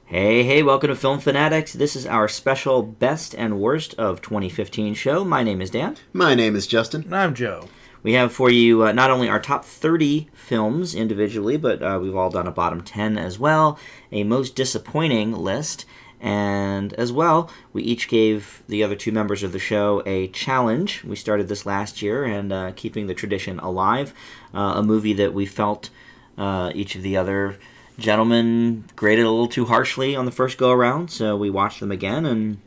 Hey, welcome to Film Fanatics. This is our special Best and Worst of 2015 show. My name is Dan. My name is Justin. And I'm Joe. We have for you not only our top 30 films individually, but we've all done a bottom 10 as well, a most disappointing list, and as well, we each gave the other two members of the show a challenge. We started this last year, and keeping the tradition alive, a movie that we felt each of the other gentlemen graded a little too harshly on the first go-around, so we watched them again, and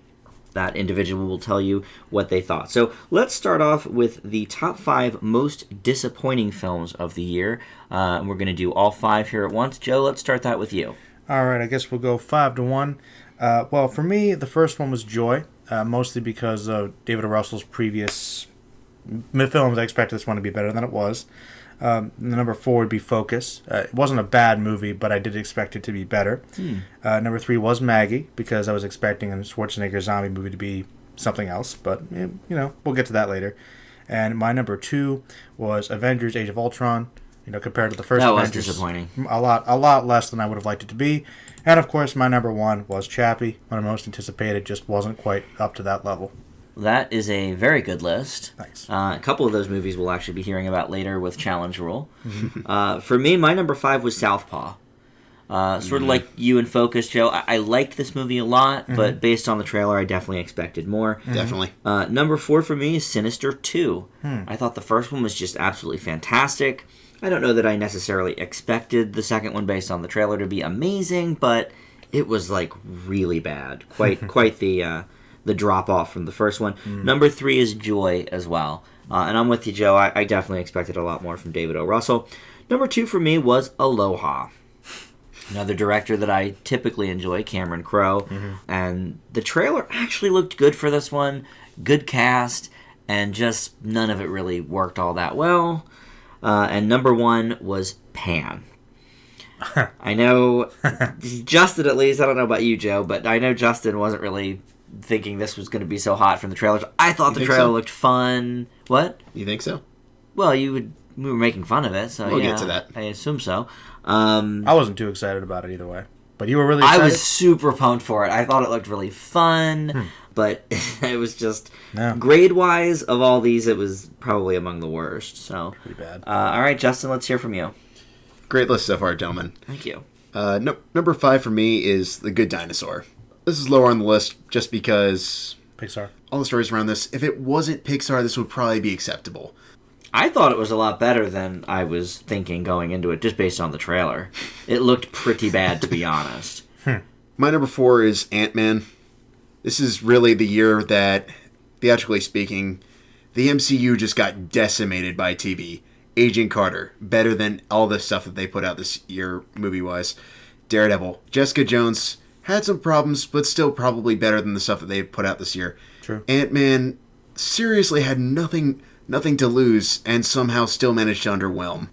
that individual will tell you what they thought. So let's start off with the top 5 most disappointing films of the year. We're going to do all 5 here at once. Joe, let's start that with you. All right, I guess we'll go 5-1. Well, for me, the first one was Joy, mostly because of David O. Russell's previous films. I expected this one to be better than it was. The number 4 would be Focus. It wasn't a bad movie, but I did expect it to be better. Number 3 was Maggie, because I was expecting a Schwarzenegger zombie movie to be something else, but, we'll get to that later. And my number 2 was Avengers Age of Ultron. Compared to the first Avengers, that was disappointing. A lot less than I would have liked it to be. And, of course, my number 1 was Chappie. One of the most anticipated, just wasn't quite up to that level. That is a very good list. Thanks. A couple of those movies we'll actually be hearing about later with Challenge Rule. For me, my number 5 was Southpaw. Sort of like you and Focus, Joe. I liked this movie a lot, but based on the trailer, I definitely expected more. Definitely. Number 4 for me is Sinister 2. I thought the first one was just absolutely fantastic. I don't know that I necessarily expected the second one based on the trailer to be amazing, but it was like really bad. Quite the drop-off from the first one. Number 3 is Joy as well. And I'm with you, Joe. I definitely expected a lot more from David O. Russell. Number 2 for me was Aloha. Another director that I typically enjoy, Cameron Crowe. And the trailer actually looked good for this one. Good cast. And just none of it really worked all that well. And number 1 was Pan. I know Justin, at least, I don't know about you, Joe, but I know Justin wasn't really thinking this was going to be so hot from the trailers. I thought the trailer looked fun. What? You think so? Well, we were making fun of it, so we'll yeah, get to that. I assume so. I wasn't too excited about it either way. But you were really excited? I was super pumped for it. I thought it looked really fun, but it was just, grade-wise, of all these, it was probably among the worst. So pretty bad. All right, Justin, let's hear from you. Great list so far, gentlemen. Thank you. Number 5 for me is The Good Dinosaur. This is lower on the list just because Pixar. All the stories around this. If it wasn't Pixar, this would probably be acceptable. I thought it was a lot better than I was thinking going into it, just based on the trailer. It looked pretty bad, to be honest. My number 4 is Ant-Man. This is really the year that, theatrically speaking, the MCU just got decimated by TV. Agent Carter, better than all the stuff that they put out this year, movie-wise. Daredevil. Jessica Jones had some problems, but still probably better than the stuff that they put out this year. True. Ant-Man seriously had nothing to lose, and somehow still managed to underwhelm.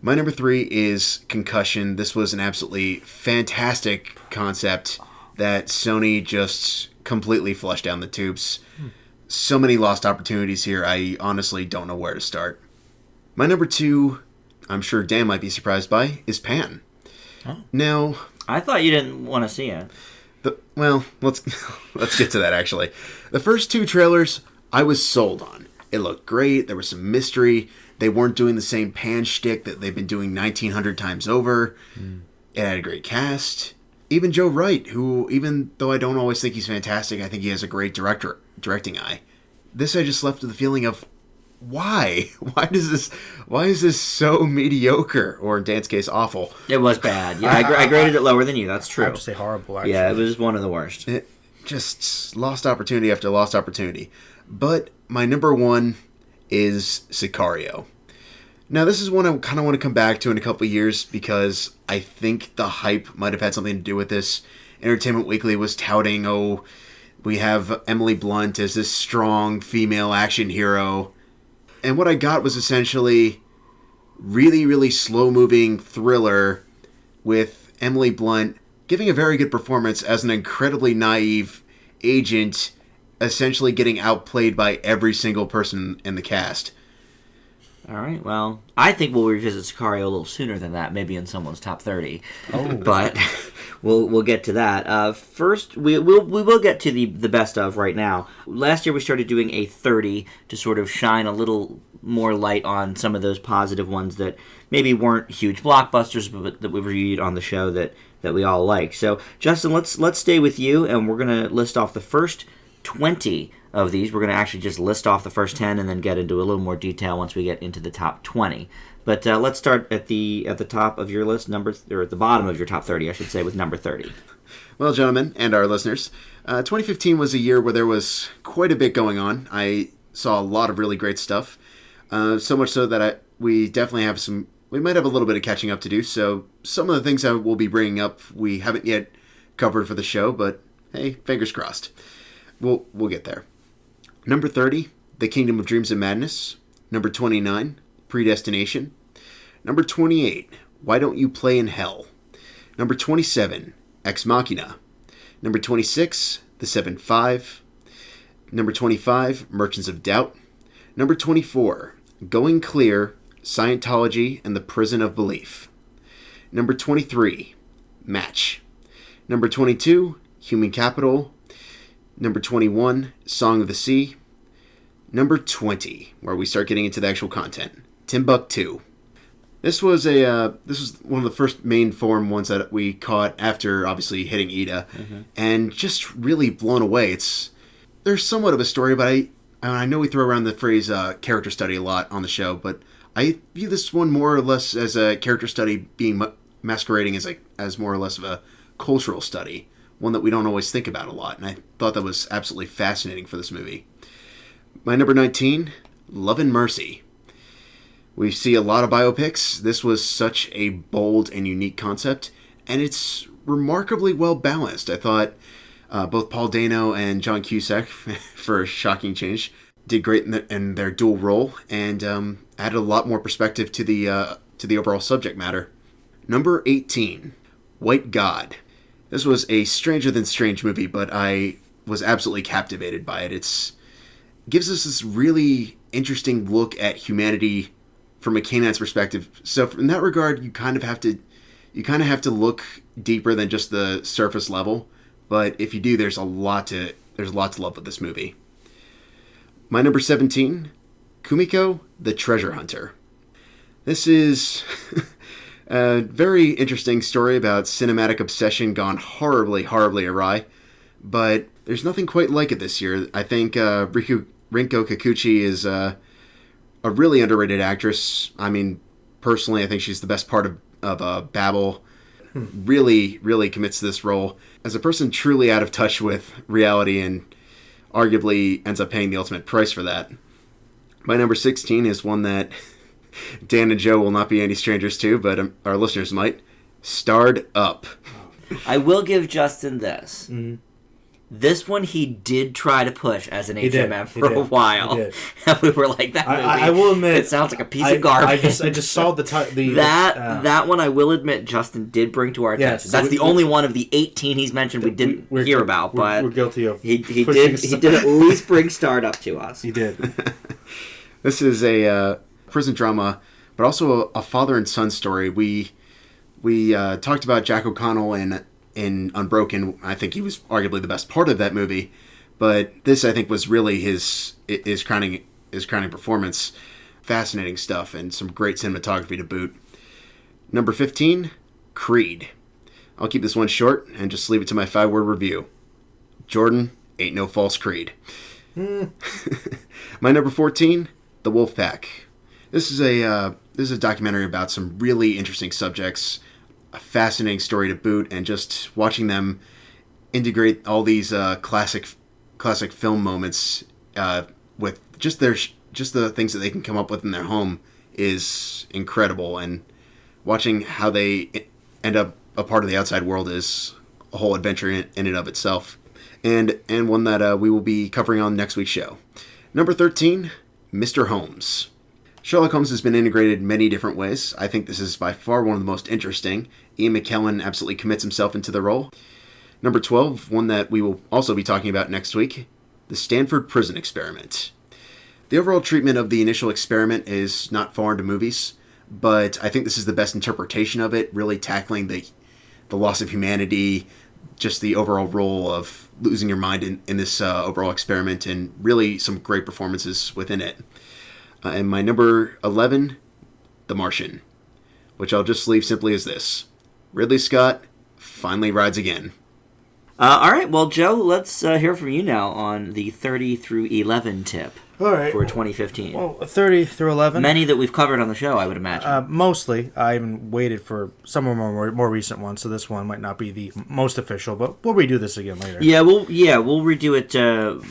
My number 3 is Concussion. This was an absolutely fantastic concept that Sony just completely flushed down the tubes. So many lost opportunities here, I honestly don't know where to start. My number 2, I'm sure Dan might be surprised by, is Pan. Oh. Now, I thought you didn't want to see it. Let's get to that, actually. The first 2 trailers, I was sold on. It looked great. There was some mystery. They weren't doing the same Pan shtick that they've been doing 1,900 times over. It had a great cast. Even Joe Wright, who, even though I don't always think he's fantastic, I think he has a great directing eye. This I just left with the feeling of, why? Why is this so mediocre? Or in Dan's case, awful. It was bad. Yeah, I graded it lower than you. That's true. I have to say horrible, actually. Yeah, it was one of the worst. It just lost opportunity after lost opportunity. But my number 1 is Sicario. Now, this is one I kind of want to come back to in a couple of years because I think the hype might have had something to do with this. Entertainment Weekly was touting, we have Emily Blunt as this strong female action hero. And what I got was essentially really, really slow-moving thriller with Emily Blunt giving a very good performance as an incredibly naive agent, essentially getting outplayed by every single person in the cast. All right. Well, I think we'll revisit Sicario a little sooner than that, maybe in someone's top 30. Oh. But we'll get to that. First, we will get to the best of right now. Last year we started doing a 30 to sort of shine a little more light on some of those positive ones that maybe weren't huge blockbusters, but that we reviewed on the show that we all like. So, Justin, let's stay with you, and we're gonna list off the first 20 of these. We're going to actually just list off the first 10 and then get into a little more detail once we get into the top 20. But let's start at the top of your list, or at the bottom of your top 30, I should say, with number 30. Well, gentlemen, and our listeners, 2015 was a year where there was quite a bit going on. I saw a lot of really great stuff, so much so that we definitely have we might have a little bit of catching up to do. So some of the things I will be bringing up we haven't yet covered for the show, but hey, fingers crossed. We'll get there. Number 30, The Kingdom of Dreams and Madness. Number 29, Predestination. Number 28, Why Don't You Play in Hell? Number 27, Ex-Machina. Number 26, The 7-5. Number 25, Merchants of Doubt. Number 24, Going Clear, Scientology and the Prison of Belief. Number 23, Match. Number 22, Human Capital. Number 21, Song of the Sea. Number 20, where we start getting into the actual content, Timbuktu. This was one of the first main form ones that we caught after obviously hitting Ida, and just really blown away. There's somewhat of a story, but I know we throw around the phrase character study a lot on the show, but I view this one more or less as a character study being masquerading as more or less of a cultural study. One that we don't always think about a lot, and I thought that was absolutely fascinating for this movie. My number 19, Love and Mercy. We see a lot of biopics. This was such a bold and unique concept, and it's remarkably well balanced. I thought both Paul Dano and John Cusack, for a shocking change, did great in their dual role, and added a lot more perspective to the overall subject matter. Number 18, White God. This was a stranger than strange movie, but I was absolutely captivated by it. It gives us this really interesting look at humanity from a canine's perspective. So in that regard, you kind of have to look deeper than just the surface level. But if you do, there's a lot to love with this movie. My number 17, Kumiko the Treasure Hunter. This is a very interesting story about cinematic obsession gone horribly, horribly awry, but there's nothing quite like it this year. I think Rinko Kikuchi is a really underrated actress. I mean, personally, I think she's the best part of Babel. Really, really commits to this role. As a person truly out of touch with reality and arguably ends up paying the ultimate price for that. My number 16 is one that Dan and Joe will not be any strangers to, but our listeners might. Starred Up. I will give Justin this. Mm-hmm. This one he did try to push as an HMM for a while. He did. And we were like, that movie, I will admit, it sounds like a piece of garbage. I just saw that one I will admit Justin did bring to our attention. Yes, That's the only one of the 18 he's mentioned we didn't hear about, but we're guilty of he did at least bring Starred Up to us. He did. This is a prison drama, but also a father and son story. We talked about Jack O'Connell in Unbroken. I think he was arguably the best part of that movie, but this I think was really his crowning performance. Fascinating stuff and some great cinematography to boot. Number 15, Creed. I'll keep this one short and just leave it to my 5-word review. Jordan, ain't no false Creed. My number 14, The Wolfpack. This is a documentary about some really interesting subjects. A fascinating story to boot, and just watching them integrate all these classic film moments with just the things that they can come up with in their home is incredible. And watching how they end up a part of the outside world is a whole adventure in and of itself, and one that we will be covering on next week's show. Number 13, Mr. Holmes. Sherlock Holmes has been integrated many different ways. I think this is by far one of the most interesting. Ian McKellen absolutely commits himself into the role. Number 12, one that we will also be talking about next week, The Stanford Prison Experiment. The overall treatment of the initial experiment is not foreign to movies, but I think this is the best interpretation of it, really tackling the loss of humanity, just the overall role of losing your mind in this overall experiment, and really some great performances within it. And my number 11, The Martian, which I'll just leave simply as this. Ridley Scott finally rides again. All right, well, Joe, let's hear from you now on the 30 through 11 tip. All right. For 2015. Well, 30 through 11. Many that we've covered on the show, I would imagine. Mostly. I even waited for some of more recent ones, so this one might not be the most official, but we'll redo this again later. Yeah, we'll redo it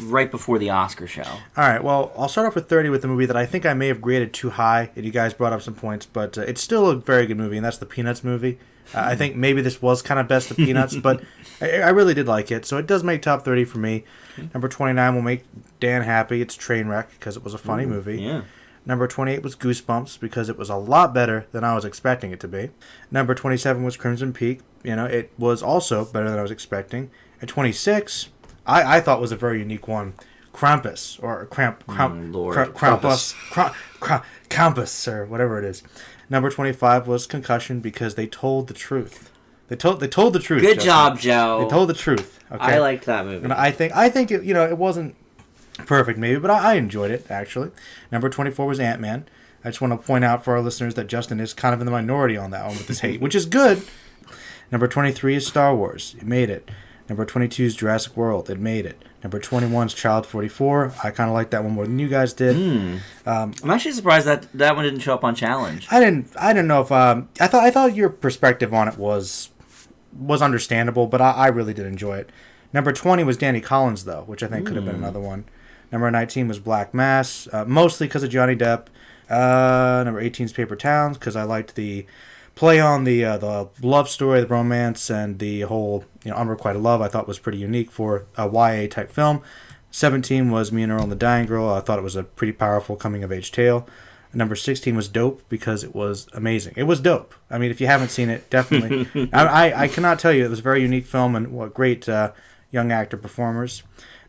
right before the Oscar show. All right, well, I'll start off with 30 with the movie that I think I may have graded too high, and you guys brought up some points, but it's still a very good movie, and that's the Peanuts movie. I think maybe this was kind of best of Peanuts, but I really did like it, so it does make top 30 for me. Number 29 will make Dan happy. It's Trainwreck, because it was a funny movie. Yeah. Number 28 was Goosebumps, because it was a lot better than I was expecting it to be. Number 27 was Crimson Peak. It was also better than I was expecting. And 26, I thought was a very unique one. Krampus, or Krampus, or whatever it is. Number 25 was Concussion, because they told the truth. They told the truth. Good Justin. job, Joe. They told the truth. Okay? I liked that movie. And I think it, it wasn't perfect maybe, but I enjoyed it, actually. Number 24 was Ant-Man. I just want to point out for our listeners that Justin is kind of in the minority on that one with his hate, which is good. Number 23 is Star Wars. It made it. Number 22 is Jurassic World. It made it. Number 21 is Child 44. I kind of like that one more than you guys did. I'm actually surprised that one didn't show up on Challenge. I didn't know if I thought your perspective on it was understandable, but I really did enjoy it. Number 20 was Danny Collins, though, which I think could have been another one. Number 19 was Black Mass, mostly because of Johnny Depp. Number 18 is Paper Towns, because I liked the play on the love story, the romance, and the whole unrequited love. I thought was pretty unique for a YA type film. 17 was Me and Earl and the Dying Girl. I thought it was a pretty powerful coming of age tale. Number 16 was Dope, because it was amazing. It was dope. I mean, if you haven't seen it, definitely. I cannot tell you, it was a very unique film, and what great young actor performers.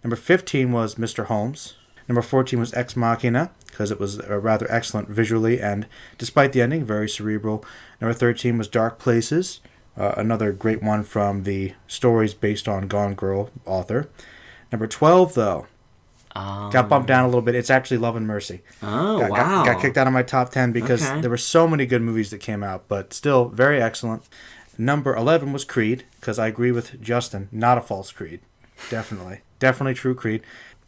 Number 15 was Mr. Holmes. Number 14 was Ex-Machina, because it was rather excellent visually, and despite the ending, very cerebral. Number 13 was Dark Places, another great one from the stories based on Gone Girl author. Number 12, though, got bumped down a little bit. It's actually Love and Mercy. Oh, wow. Got kicked out of my top 10 because there were so many good movies that came out, but still very excellent. Number 11 was Creed, because I agree with Justin, not a false creed. Definitely true creed.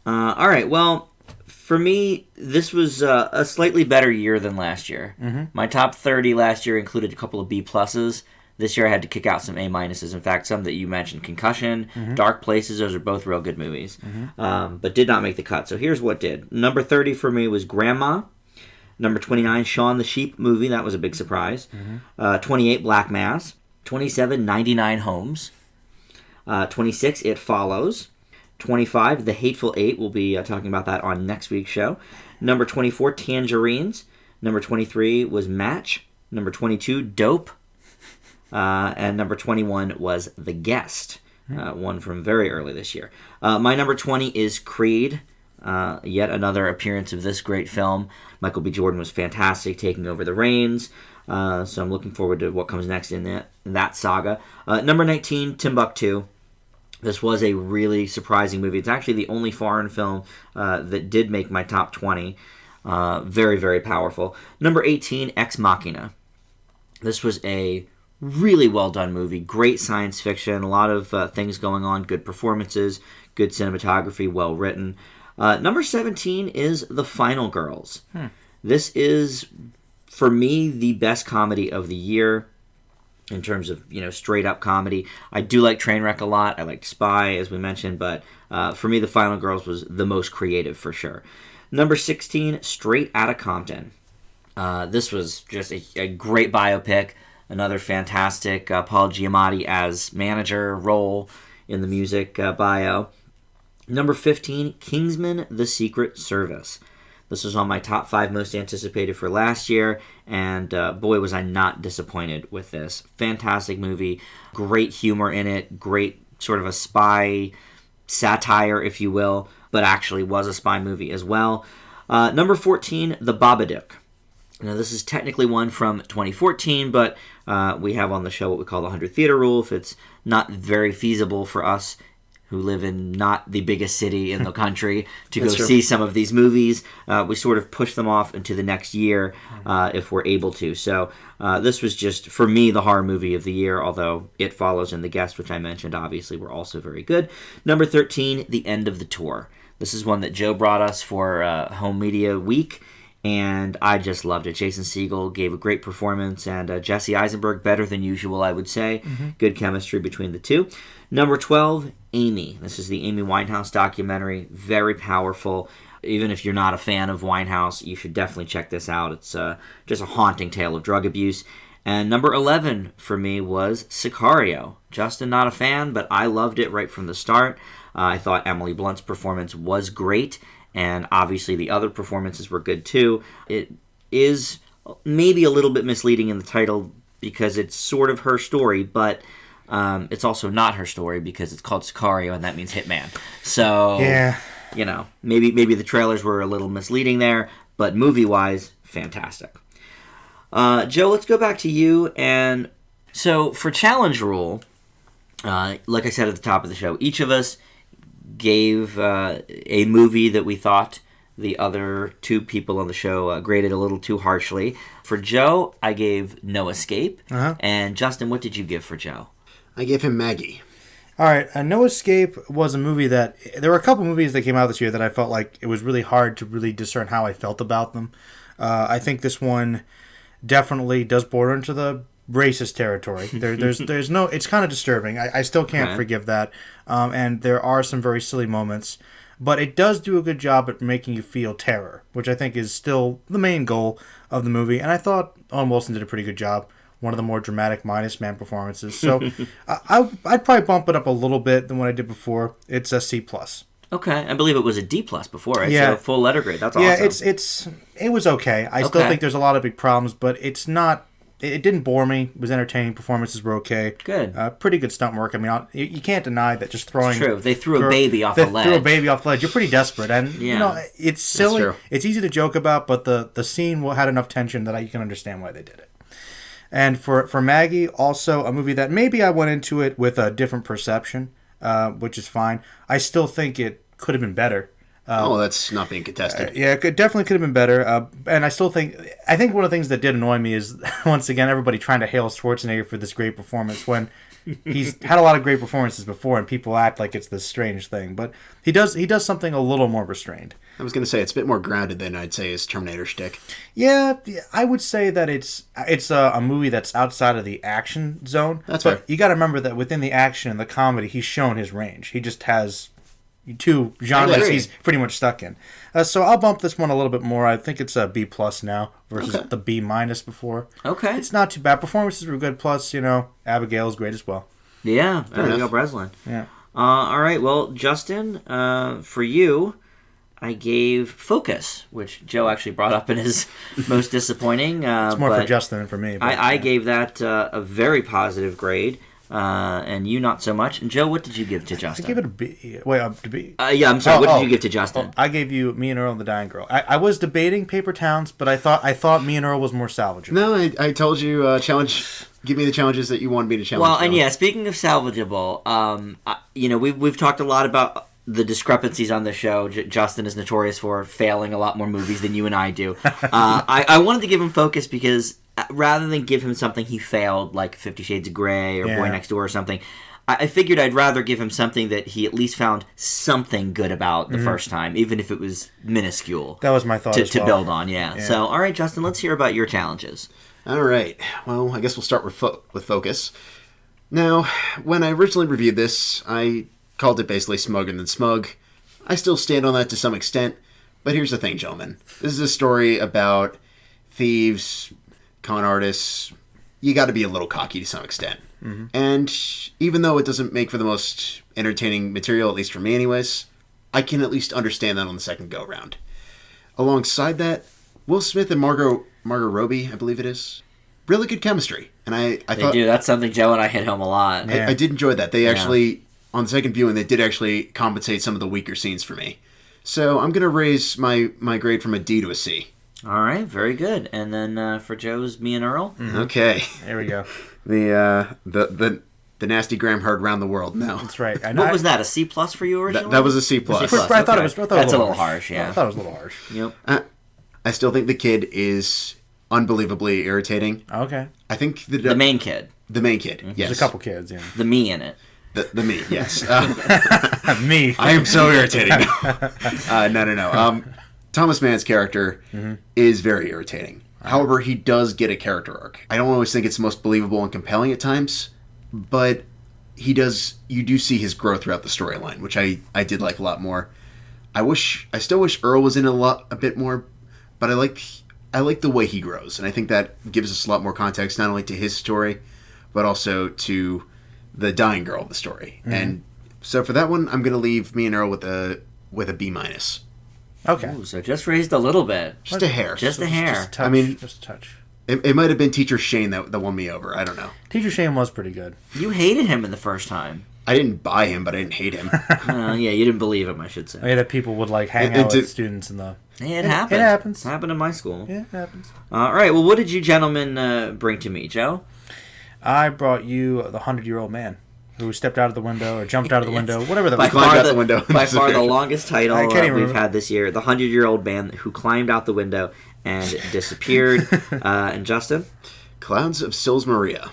All right, well, for me, this was a slightly better year than last year. Mm-hmm. My top 30 last year included a couple of B+. This year I had to kick out some A-. In fact, some that you mentioned, Concussion, Dark Places, those are both real good movies, but did not make the cut. So here's what did. Number 30 for me was Grandma. Number 29, Shaun the Sheep movie. That was a big surprise. 28, Black Mass. 27, 99 Homes. 26, It Follows. 25, The Hateful Eight. We'll be talking about that on next week's show. Number 24, Tangerines. Number 23 was Match. Number 22, Dope. And number 21 was The Guest, one from very early this year. My number 20 is Creed, yet another appearance of this great film. Michael B. Jordan was fantastic, taking over the reins. So I'm looking forward to what comes next in that saga. Number 19, Timbuktu. This was a really surprising movie. It's actually the only foreign film that did make my top 20. Very, very powerful. Number 18, Ex Machina. This was a really well done movie. Great science fiction. A lot of things going on. Good performances. Good cinematography. Well written. Number 17 is The Final Girls. This is, for me, the best comedy of the year. In terms of, straight up comedy. I do like Trainwreck a lot. I like Spy, as we mentioned, but for me, The Final Girls was the most creative for sure. Number 16, Straight Outta Compton. This was just a great biopic. Another fantastic Paul Giamatti as manager role in the music bio. Number 15, Kingsman: The Secret Service. This was on my top 5 most anticipated for last year, and boy, was I not disappointed with this. Fantastic movie, great humor in it, great sort of a spy satire, if you will, but actually was a spy movie as well. Number 14, The Babadook. Now, this is technically one from 2014, but we have on the show what we call the 100 theater rule. If it's not very feasible for us who live in not the biggest city in the country to go see some of these movies, we sort of push them off into the next year if we're able to. So this was just, for me, the horror movie of the year, although It Follows and The Guest, which I mentioned, obviously were also very good. Number 13, The End of the Tour. This is one that Joe brought us for Home Media Week, and I just loved it. Jason Segel gave a great performance, and Jesse Eisenberg, better than usual, I would say. Good chemistry between the two. Number 12, Amy. This is the Amy Winehouse documentary. Very powerful. Even if you're not a fan of Winehouse, you should definitely check this out. It's just a haunting tale of drug abuse. And number 11 for me was Sicario. Justin, not a fan, but I loved it right from the start. I thought Emily Blunt's performance was great, and obviously the other performances were good too. It is maybe a little bit misleading in the title because it's sort of her story, but it's also not her story because it's called Sicario, and that means hitman. So, Yeah. you know, maybe the trailers were a little misleading there, but movie-wise, fantastic. Joe, let's go back to you. And so for challenge rule, like I said at the top of the show, each of us gave a movie that we thought the other two people on the show graded a little too harshly. For Joe, I gave No Escape. And Justin, what did you give for Joe? I gave him Maggie. All right, No Escape was a movie that... There were a couple movies that came out this year that I felt like it was really hard to really discern how I felt about them. I think this one definitely does border into the racist territory. There's no... It's kind of disturbing. I still can't forgive that. And there are some very silly moments. But it does do a good job at making you feel terror, which I think is still the main goal of the movie. And I thought Owen Wilson did a pretty good job. One of the more dramatic minus man performances. So I'd probably bump it up a little bit than what I did before. It's a C+. Okay, I believe it was a D+ before, right? Yeah. So full letter grade. That's awesome. Yeah, it was okay. I still think there's a lot of big problems, but it's not... It didn't bore me. It was entertaining. Performances were okay. Good. Pretty good stunt work. I mean, you can't deny that just throwing... It's true. They threw a baby off a ledge. They threw a baby off the ledge. You're pretty desperate. And, you know, it's silly. That's true. It's easy to joke about, but the scene had enough tension that you can understand why they did it. And for Maggie, also a movie that maybe I went into it with a different perception, which is fine. I still think it could have been better. That's not being contested. Yeah, it definitely could have been better. And I think one of the things that did annoy me is, once again, everybody trying to hail Schwarzenegger for this great performance when he's had a lot of great performances before and people act like it's this strange thing. But he does something a little more restrained. I was going to say it's a bit more grounded than I'd say his Terminator shtick. Yeah, I would say that it's a movie that's outside of the action zone. That's but fair. You got to remember that within the action and the comedy, he's shown his range. He just has two genres he's pretty much stuck in. So I'll bump this one a little bit more. I think it's a B+ now versus the B- before. Okay. It's not too bad. Performances were good. Plus, Abigail's great as well. Yeah, Abigail Breslin. Yeah. All right, well, Justin, for you, I gave Focus, which Joe actually brought up in his most disappointing. It's more for Justin than for me. But, I gave that a very positive grade, and you not so much. And Joe, what did you give to Justin? I gave it a B. Wait, a B? Yeah, I'm sorry. What did you give to Justin? I gave you Me and Earl and the Dying Girl. I was debating Paper Towns, but I thought Me and Earl was more salvageable. No, I told you challenge. Give me the challenges that you wanted me to challenge. Well, and yeah, speaking of salvageable, we've talked a lot about the discrepancies on the show. Justin is notorious for failing a lot more movies than you and I do. I wanted to give him Focus because rather than give him something he failed, like 50 Shades of Grey or Boy Next Door or something, I figured I'd rather give him something that he at least found something good about the first time, even if it was minuscule. That was my thought to build on, yeah. So, all right, Justin, let's hear about your challenges. All right. Well, I guess we'll start with Focus. Now, when I originally reviewed this, I called it basically Smugger Than Smug. I still stand on that to some extent, but here's the thing, gentlemen. This is a story about thieves, con artists. You got to be a little cocky to some extent. Mm-hmm. And even though it doesn't make for the most entertaining material, at least for me anyways, I can at least understand that on the second go-round. Alongside that, Will Smith and Margot Robbie, I believe it is, really good chemistry. And I thought... They do. That's something Joe and I hit home a lot. I did enjoy that. They actually, on the second viewing, they did actually compensate some of the weaker scenes for me. So I'm going to raise my grade from a D to a C. All right, very good. And then for Joe's, me and Earl. Okay. There we go. The nasty Graham heard round the world now. That's right. I know. What was that? A C plus for you originally? That was a C plus. I thought it was. That's a little harsh. Yeah. I thought it was a little harsh. Yep. I still think the kid is unbelievably irritating. Okay. I think The main kid. The main kid. Yes. There's a couple kids. Yeah. The me in it. The me. Yes. Me. I am so irritating. No. Thomas Mann's character is very irritating. However, he does get a character arc. I don't always think it's most believable and compelling at times, but he does. You do see his growth throughout the storyline, which I did like a lot more. I still wish Earl was in a bit more, but I like the way he grows, and I think that gives us a lot more context, not only to his story, but also to the dying girl of the story. And so for that one, I'm going to leave me and Earl with a B minus. Okay. Ooh, so just raised a little bit. Just a hair. Just a hair. Just a touch, I mean- just a touch. It might have been Teacher Shane that won me over. I don't know. Teacher Shane was pretty good. You hated him in the first time. I didn't buy him, but I didn't hate him. Yeah, you didn't believe him, I should say. I mean, that people would like hang It out did- with students in the. Yeah, it happens. It happens. It happened in my school. Yeah, it happens. All right. Well, what did you gentlemen bring to me, Joe? I brought you the 100-Year-Old Man who stepped out of the window or jumped out of the window, whatever that By was. climbed far, out the, the window. by far the longest title I can't even we've remember. had this year. The 100-Year-Old Man Who Climbed Out the Window and Disappeared. And Justin? Clouds of Sils Maria.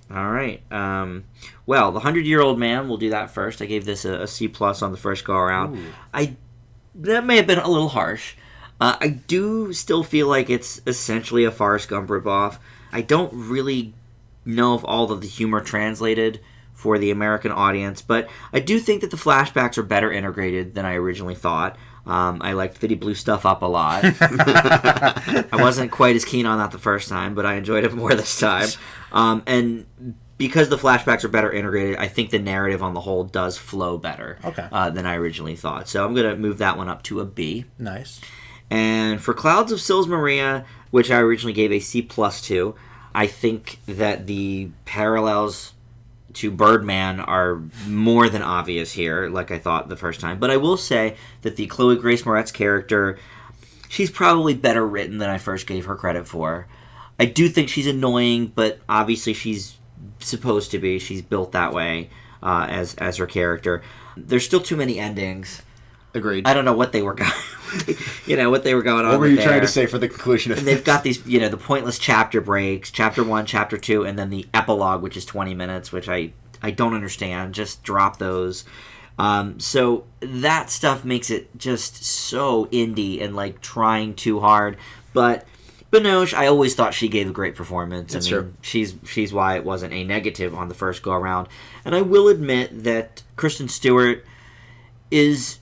All right. Well, the 100-Year-Old Man, we'll do that first. I gave this a C plus on the first go around. That may have been a little harsh. I do still feel like it's essentially a Forrest Gump ripoff. I don't really know if all of the humor translated for the American audience, but I do think that the flashbacks are better integrated than I originally thought. I liked that he blew stuff up a lot. I wasn't quite as keen on that the first time, but I enjoyed it more this time. And because the flashbacks are better integrated, I think the narrative on the whole does flow better than I originally thought. So I'm going to move that one up to a B. Nice. And for Clouds of Sils Maria, which I originally gave a C plus to, I think that the parallels to Birdman are more than obvious here, like I thought the first time. But I will say that the Chloe Grace Moretz character, she's probably better written than I first gave her credit for. I do think she's annoying, but obviously she's supposed to be. She's built that way as her character. There's still too many endings. Agreed. I don't know what they were going, what they were going on. What were you trying there. to say for the conclusion of And they've got these, the pointless chapter breaks, chapter 1, chapter 2, and then the epilogue, which is 20 minutes, which I don't understand. Just drop those. So that stuff makes it just so indie and like trying too hard. But Binoche, I always thought she gave a great performance. That's true. She's why it wasn't a negative on the first go around. And I will admit that Kristen Stewart is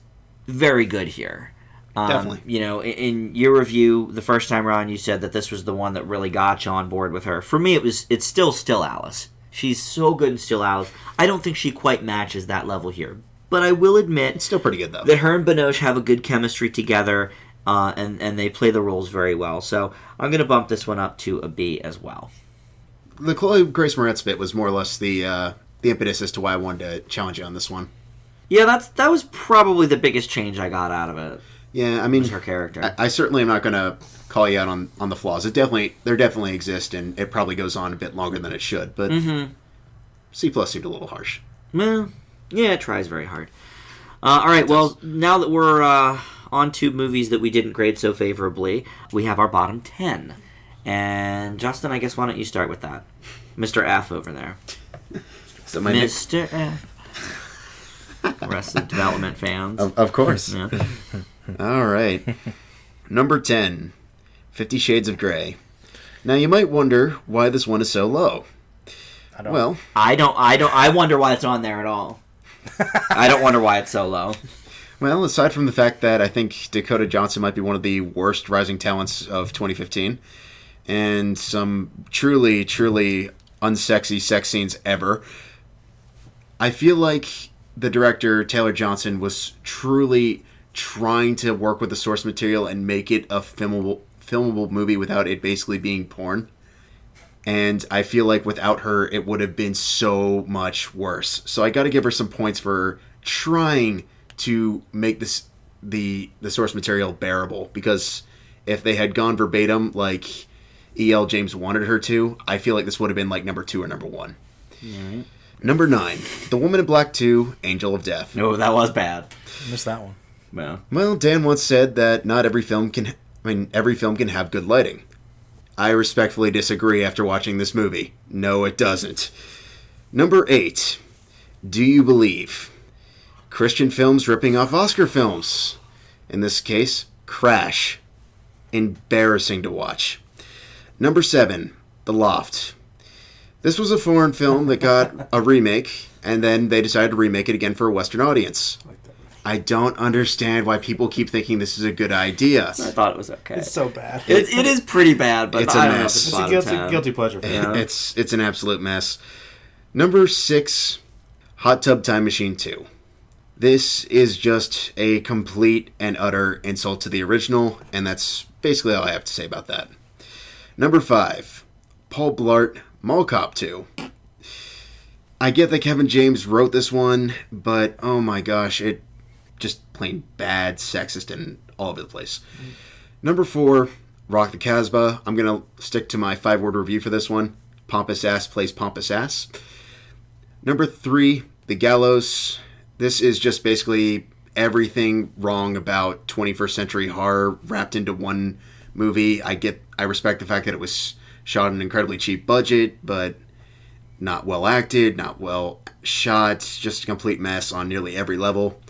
very good here. Definitely. In your review the first time around, you said that this was the one that really got you on board with her. For me, it's still Alice. She's so good in Still Alice. I don't think she quite matches that level here. But I will admit It's still pretty good, though. that her and Binoche have a good chemistry together, and they play the roles very well. So I'm going to bump this one up to a B as well. The Chloe Grace Moretz bit was more or less the impetus as to why I wanted to challenge you on this one. Yeah, that was probably the biggest change I got out of it. Yeah, I mean, Was her character. I certainly am not going to call you out on the flaws. There definitely exist, and it probably goes on a bit longer than it should. But C plus seemed a little harsh. Well, yeah, it tries very hard. All right, well, now that we're on to movies that we didn't grade so favorably, we have our bottom 10. And Justin, I guess why don't you start with that? Mr. F over there. So my Mr. F. Arrested Development fans. Of course. Yeah. All right. Number 10, 50 Shades of Grey. Now, you might wonder why this one is so low. I don't. Well, I wonder why it's on there at all. I don't wonder why it's so low. Well, aside from the fact that I think Dakota Johnson might be one of the worst rising talents of 2015, and some truly, truly unsexy sex scenes ever, I feel like the director, Taylor Johnson, was truly trying to work with the source material and make it a filmable movie without it basically being porn. And I feel like without her, it would have been so much worse. So I got to give her some points for trying to make this the source material bearable, because if they had gone verbatim like E.L. James wanted her to, I feel like this would have been like number 2 or number 1. Right. Number 9, The Woman in Black 2, Angel of Death. No, that was bad. Missed that one. Well, Dan once said that not every film can have good lighting. I respectfully disagree after watching this movie. No, it doesn't. Number 8, Do You Believe? Christian films ripping off Oscar films. In this case, Crash. Embarrassing to watch. Number 7, The Loft. This was a foreign film that got a remake, and then they decided to remake it again for a Western audience. I don't understand why people keep thinking this is a good idea. I thought it was okay. It's so bad. It is pretty bad, but it's a mess. It's a guilty pleasure for me. It's an absolute mess. Number 6, Hot Tub Time Machine 2. This is just a complete and utter insult to the original, and that's basically all I have to say about that. Number 5, Paul Blart Mall Cop 2. I get that Kevin James wrote this one, but oh my gosh, it just plain bad, sexist, and all over the place. Number 4, Rock the Casbah. I'm going to stick to my 5-word review for this one. Pompous ass plays pompous ass. Number 3, The Gallows. This is just basically everything wrong about 21st century horror wrapped into one movie. I respect the fact that it was shot on an incredibly cheap budget, but not well acted, not well shot, just a complete mess on nearly every level.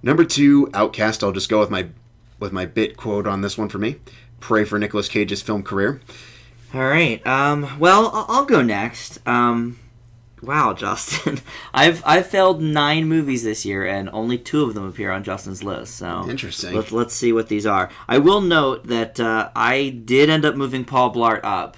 Number 2, Outcast. I'll just go with my bit quote on this one for me. Pray for Nicolas Cage's film career. All right. Well, I'll go next. Wow, Justin. I've failed 9 movies this year, and only 2 of them appear on Justin's list. So interesting. Let's see what these are. I will note that I did end up moving Paul Blart up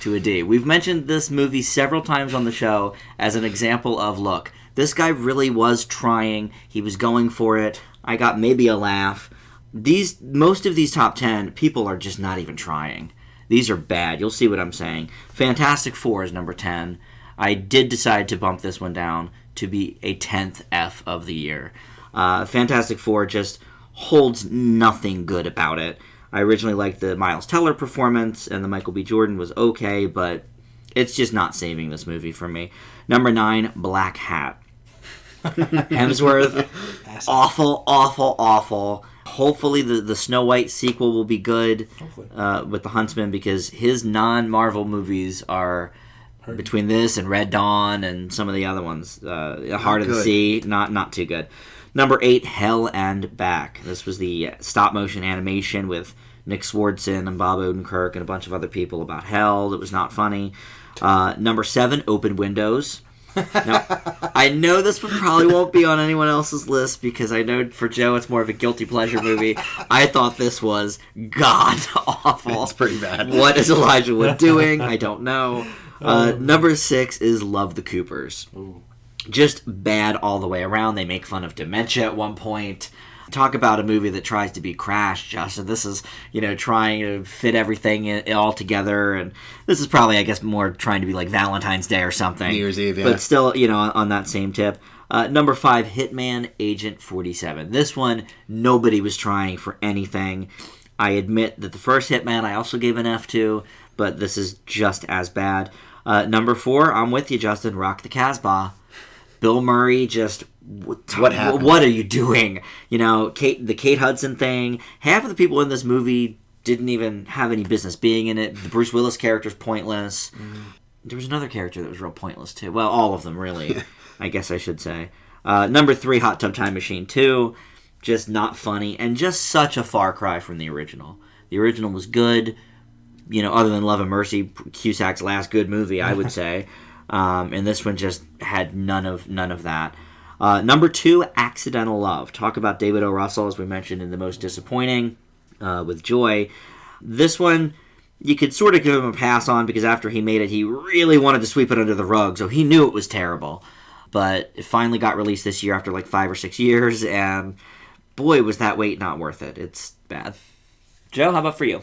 to a D. We've mentioned this movie several times on the show as an example of, look, this guy really was trying. He was going for it. I got maybe a laugh. Most of these top 10, people are just not even trying. These are bad. You'll see what I'm saying. Fantastic Four is number 10. I did decide to bump this one down to be a 10th F of the year. Fantastic Four just holds nothing good about it. I originally liked the Miles Teller performance, and the Michael B. Jordan was okay, but it's just not saving this movie for me. Number 9, Black Hat. Hemsworth, awful, awful, awful. Hopefully the Snow White sequel will be good with the Huntsman, because his non-Marvel movies are... Between this and Red Dawn and some of the other ones, Heart of the Sea, not too good. Number 8, Hell and Back. This was the stop-motion animation with Nick Swardson and Bob Odenkirk and a bunch of other people about hell. It was not funny. Number 7, Open Windows. Now, I know this one probably won't be on anyone else's list, because I know for Joe it's more of a guilty pleasure movie. I thought this was god-awful. It's pretty bad. What is Elijah Wood doing? I don't know. Number 6 is Love the Coopers. Ooh. Just bad all the way around. They make fun of dementia at one point. Talk about a movie that tries to be Crash, Justin. This is, trying to fit everything all together, and this is probably, I guess, more trying to be like Valentine's Day or something. New Year's Eve, yeah. But still, on that same tip. Number 5, Hitman Agent 47. This one, nobody was trying for anything. I admit that the first Hitman I also gave an F to, but this is just as bad. Number 4, I'm with you, Justin, Rock the Casbah. Bill Murray just... What happened? What are you doing? The Kate Hudson thing. Half of the people in this movie didn't even have any business being in it. The Bruce Willis character's pointless. There was another character that was real pointless, too. Well, all of them, really, I guess I should say. Number 3, Hot Tub Time Machine 2. Just not funny, and just such a far cry from the original. The original was good, other than Love and Mercy, Cusack's last good movie, I would say. And this one just had none of that. Number 2, Accidental Love. Talk about David O. Russell, as we mentioned, in the most disappointing with Joy. This one, you could sort of give him a pass on, because after he made it, he really wanted to sweep it under the rug, so he knew it was terrible. But it finally got released this year after like 5 or 6 years, and boy, was that wait not worth it. It's bad. Joe, how about for you?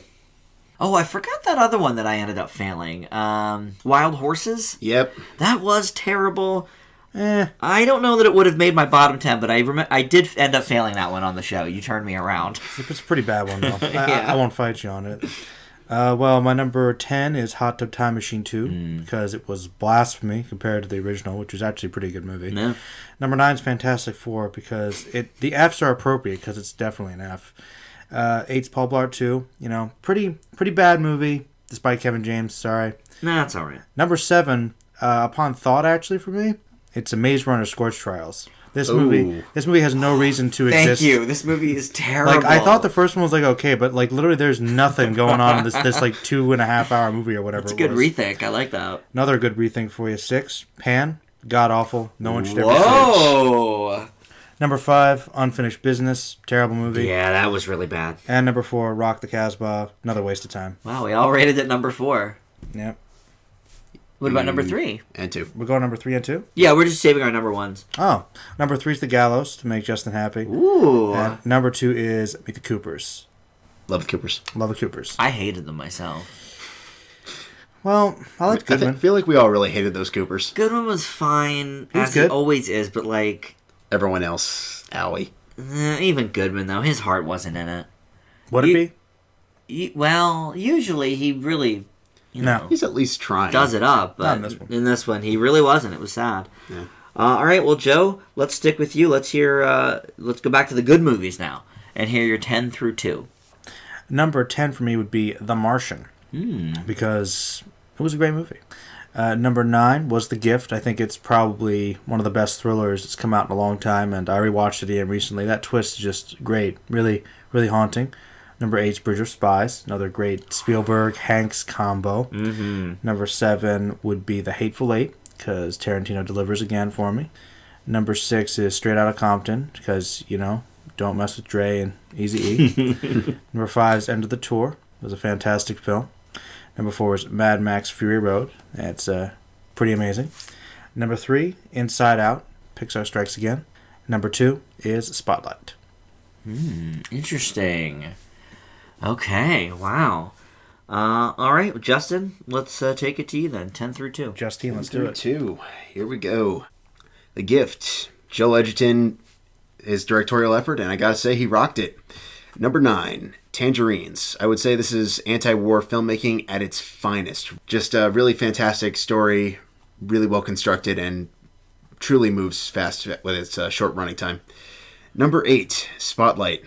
Oh, I forgot that other one that I ended up failing. Wild Horses? Yep. That was terrible. I don't know that it would have made my bottom 10, but I did end up failing that one on the show. You turned me around. It's a pretty bad one, though. Yeah. I won't fight you on it. Well, my number 10 is Hot Tub Time Machine 2, because it was blasphemy compared to the original, which was actually a pretty good movie. Yeah. Number 9 is Fantastic Four, because the Fs are appropriate, because it's definitely an F. 8's Paul Blart 2, pretty bad movie, despite Kevin James, sorry. Nah, that's all right. Number 7, upon thought, actually, for me, it's a Maze Runner Scorch Trials. This movie has no reason to exist. Thank you. This movie is terrible. Like, I thought the first one was like okay, but like literally there's nothing going on in this like 2.5 hour movie or whatever. It's a good rethink. I like that. Another good rethink for you. 6, Pan, god awful. No one should ever Whoa. see it. Number 5, Unfinished Business, terrible movie. Yeah, that was really bad. And number 4, Rock the Casbah, another waste of time. Wow, we all rated it number 4. Yep. What about number 3? And 2. We're going number 3 and 2? Yeah, we're just saving our number 1s. Oh, number 3 is The Gallows to make Justin happy. Ooh. And number 2 is Meet the Coopers. Love the Coopers. Love the Coopers. I hated them myself. Well, I like Goodman. I feel like we all really hated those Coopers. Goodman was fine, He was as good. he always is, but like... Everyone else, owie. Even Goodman, though, his heart wasn't in it. Would it be? Well, usually he really... No. He's at least trying. Does it up, but Not in this one. in this one he really wasn't. It was sad. Yeah. All right, well, Joe, let's stick with you. Let's hear. Let's go back to the good movies now and hear your 10 through 2. Number 10 for me would be The Martian. Because it was a great movie. Number 9 was The Gift. I think it's probably one of the best thrillers that's come out in a long time, and I rewatched it again recently. That twist is just great. Really, really haunting. Number 8 is Bridge of Spies, another great Spielberg-Hanks combo. Number 7 would be The Hateful Eight, because Tarantino delivers again for me. Number 6 is Straight Outta Compton, because, don't mess with Dre and Eazy-E. Number 5 is End of the Tour. It was a fantastic film. Number 4 is Mad Max Fury Road. That's pretty amazing. Number 3, Inside Out, Pixar Strikes Again. Number 2 is Spotlight. Interesting. Okay, wow. All right, Justin, let's take it to you then. 10 through 2. Justine, let's do it. 2. Here we go. The Gift. Joel Edgerton, his directorial effort, and I gotta say he rocked it. Number 9, Tangerines. I would say this is anti-war filmmaking at its finest. Just a really fantastic story, really well constructed, and truly moves fast with its short running time. Number 8, Spotlight.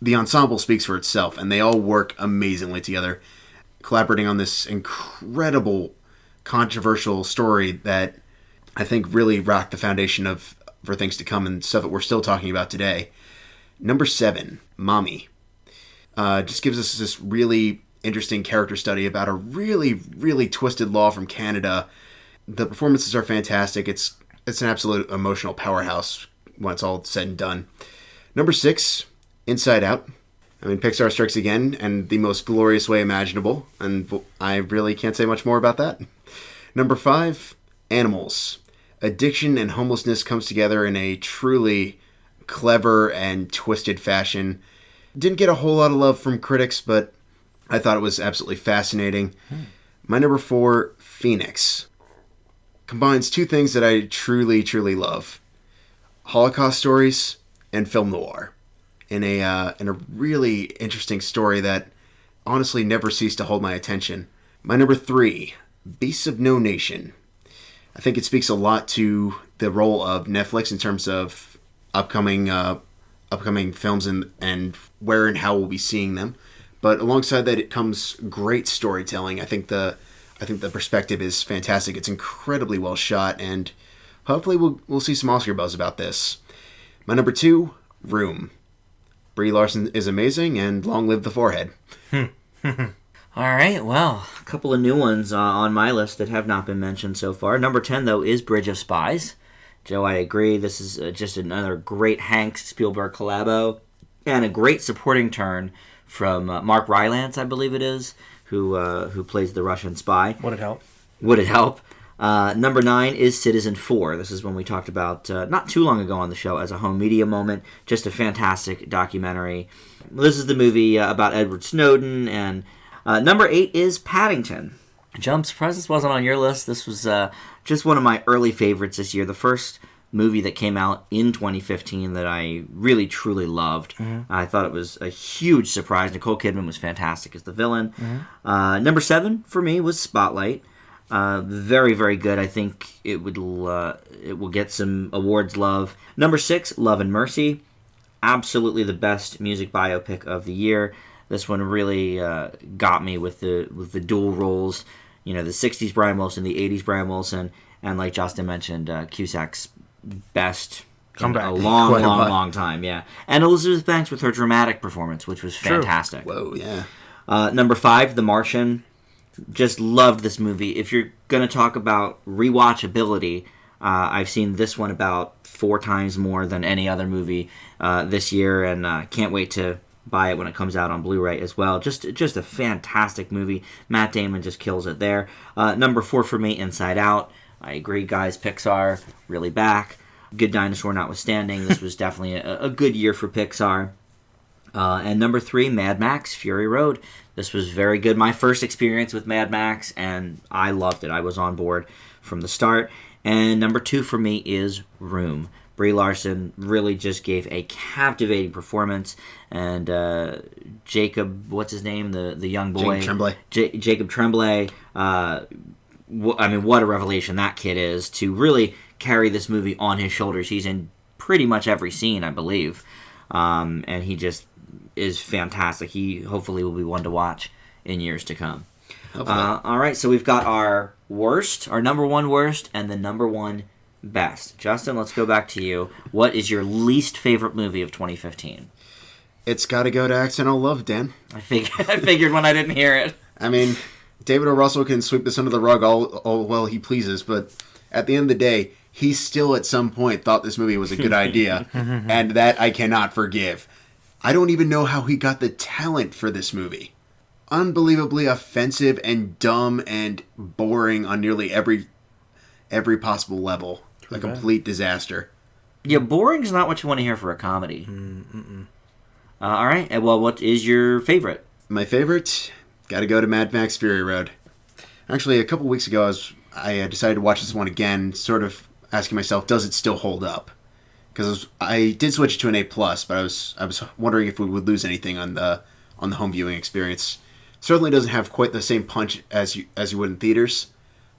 The ensemble speaks for itself, and they all work amazingly together, collaborating on this incredible, controversial story that I think really rocked the foundation for things to come and stuff that we're still talking about today. Number 7, Mommy. Just gives us this really interesting character study about a really, really twisted law from Canada. The performances are fantastic. It's an absolute emotional powerhouse when it's all said and done. Number 6, Inside Out. I mean, Pixar strikes again, and the most glorious way imaginable, and I really can't say much more about that. Number 5, Animals. Addiction and homelessness comes together in a truly clever and twisted fashion. Didn't get a whole lot of love from critics, but I thought it was absolutely fascinating. My number 4, Phoenix. Combines two things that I truly, truly love. Holocaust stories and film noir. In a really interesting story that honestly never ceased to hold my attention. My number 3, Beasts of No Nation. I think it speaks a lot to the role of Netflix in terms of upcoming films and where and how we'll be seeing them. But alongside that, it comes great storytelling. I think the perspective is fantastic. It's incredibly well shot, and hopefully we'll see some Oscar buzz about this. My number 2, Room. Brie Larson is amazing, and long live the forehead. All right, well, a couple of new ones on my list that have not been mentioned so far. Number 10, though, is Bridge of Spies. Joe, I agree. This is just another great Hanks-Spielberg collabo, and a great supporting turn from Mark Rylance, I believe it is, who plays the Russian spy. Would it help? Would it help? Number 9 is Citizen 4. This is one we talked about not too long ago on the show as a home media moment. Just a fantastic documentary. This is the movie about Edward Snowden. And number 8 is Paddington. Joe, I'm surprised this wasn't on your list. This was just one of my early favorites this year. The first movie that came out in 2015 that I really, truly loved. I thought it was a huge surprise. Nicole Kidman was fantastic as the villain. Number 7 for me was Spotlight. Very, very good. I think it will get some awards love. Number 6, Love and Mercy. Absolutely the best music biopic of the year. This one really got me with the dual roles. The 60s Brian Wilson, the 80s Brian Wilson, and like Justin mentioned, Cusack's best comeback in a long time. Yeah, and Elizabeth Banks with her dramatic performance, which was fantastic. Whoa, yeah. Number 5, The Martian. Just loved this movie. If you're going to talk about rewatchability, I've seen this one about 4 times more than any other movie this year, and can't wait to buy it when it comes out on Blu-ray as well. Just a fantastic movie. Matt Damon just kills it there. Number 4 for me, Inside Out. I agree, guys. Pixar really back. Good Dinosaur notwithstanding, this was definitely a good year for Pixar. And number 3, Mad Max, Fury Road. This was very good. My first experience with Mad Max, and I loved it. I was on board from the start. And number 2 for me is Room. Brie Larson really just gave a captivating performance. And Jacob, what's his name? The young boy. Jacob Tremblay. What a revelation that kid is to really carry this movie on his shoulders. He's in pretty much every scene, I believe. And he just is fantastic. He hopefully will be one to watch in years to come. All right, so we've got our worst, our number 1 worst, and the number 1 best. Justin, let's go back to you. What is your least favorite movie of 2015? It's got to go to Accidental Love, Dan. I figured when I didn't hear it. I mean, David O. Russell can sweep this under the rug all well he pleases, but at the end of the day, he still at some point thought this movie was a good idea, and that I cannot forgive. I don't even know how he got the talent for this movie. Unbelievably offensive and dumb and boring on nearly every possible level. A complete disaster. Yeah, boring's not what you want to hear for a comedy. All right, well, what is your favorite? My favorite? Got to go to Mad Max Fury Road. Actually, a couple weeks ago, I decided to watch this one again, sort of asking myself, does it still hold up? Because I did switch it to an A+, but I was wondering if we would lose anything on the home viewing experience. Certainly doesn't have quite the same punch as you would in theaters,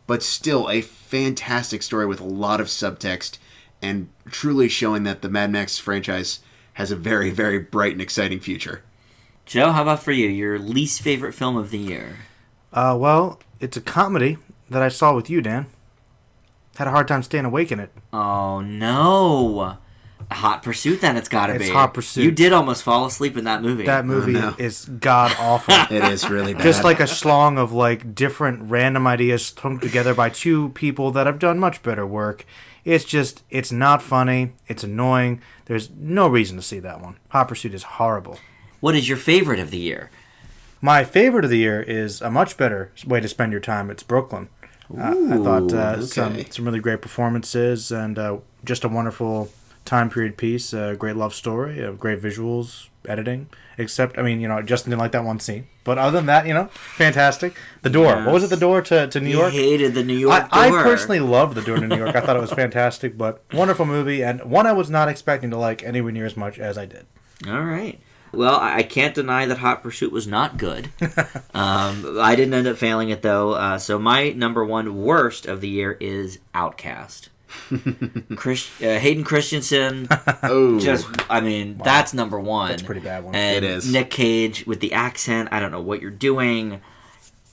but still a fantastic story with a lot of subtext and truly showing that the Mad Max franchise has a very, very bright and exciting future. Joe, how about for you? Your least favorite film of the year? Well, it's a comedy that I saw with you, Dan. Had a hard time staying awake in it. Oh, no. Hot Pursuit, then it's gotta be. It's Hot Pursuit. You did almost fall asleep in that movie. That movie is god-awful. It is really bad. Just like a schlong of different random ideas thrown together by 2 people that have done much better work. It's not funny. It's annoying. There's no reason to see that one. Hot Pursuit is horrible. What is your favorite of the year? My favorite of the year is a much better way to spend your time. It's Brooklyn. I thought some really great performances and just a wonderful time period piece. A great love story, great visuals, editing. Except, Justin didn't like that one scene. But other than that, fantastic. The Door. Yes. What was it, The Door to New York? I hated The New York Door. I personally loved The Door to New York. I thought it was fantastic, but wonderful movie, and one I was not expecting to like anywhere near as much as I did. All right. Well, I can't deny that Hot Pursuit was not good. I didn't end up failing it, though. So my number 1 worst of the year is Outcast. Hayden Christensen. That's number 1. That's a pretty bad one. And it is. Nick Cage with the accent. I don't know what you're doing.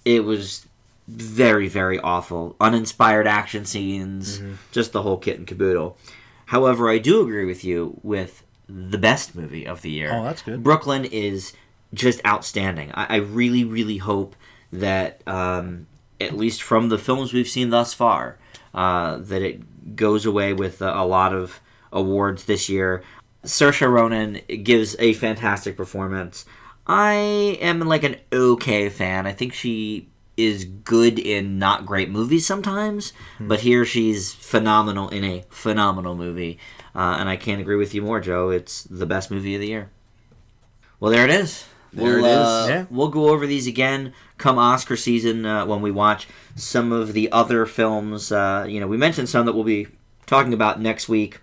It was very, very awful. Uninspired action scenes. Just the whole kit and caboodle. However, I do agree with you with the best movie of the year. Oh, that's good. Brooklyn is just outstanding. I really, really hope that, at least from the films we've seen thus far, that it goes away with a lot of awards this year. Saoirse Ronan gives a fantastic performance. I am an okay fan. I think she is good in not great movies sometimes, but here she's phenomenal in a phenomenal movie. And I can't agree with you more, Joe. It's the best movie of the year. Well, there it is. There it is. Yeah. We'll go over these again come Oscar season when we watch some of the other films. We mentioned some that we'll be talking about next week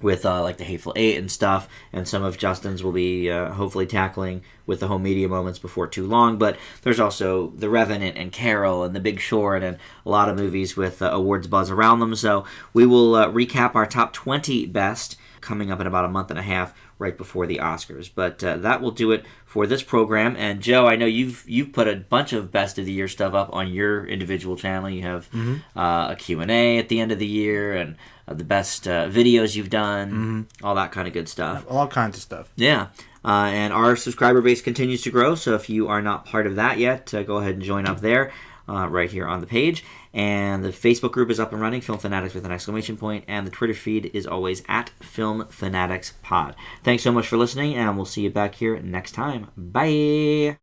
with like The Hateful Eight and stuff, and some of Justin's will be hopefully tackling with the home media moments before too long. But there's also The Revenant and Carol and The Big Short and a lot of movies with awards buzz around them. So we will recap our top 20 best coming up in about a month and a half right before the Oscars. But that will do it for this program. And Joe, I know you've put a bunch of best of the year stuff up on your individual channel. You have a Q&A at the end of the year and the best videos you've done, all that kind of good stuff. All kinds of stuff. Yeah. And our subscriber base continues to grow, so if you are not part of that yet, go ahead and join up there right here on the page. And the Facebook group is up and running, Film Fanatics with an exclamation point, and the Twitter feed is always at Film Fanatics Pod. Thanks so much for listening, and we'll see you back here next time. Bye!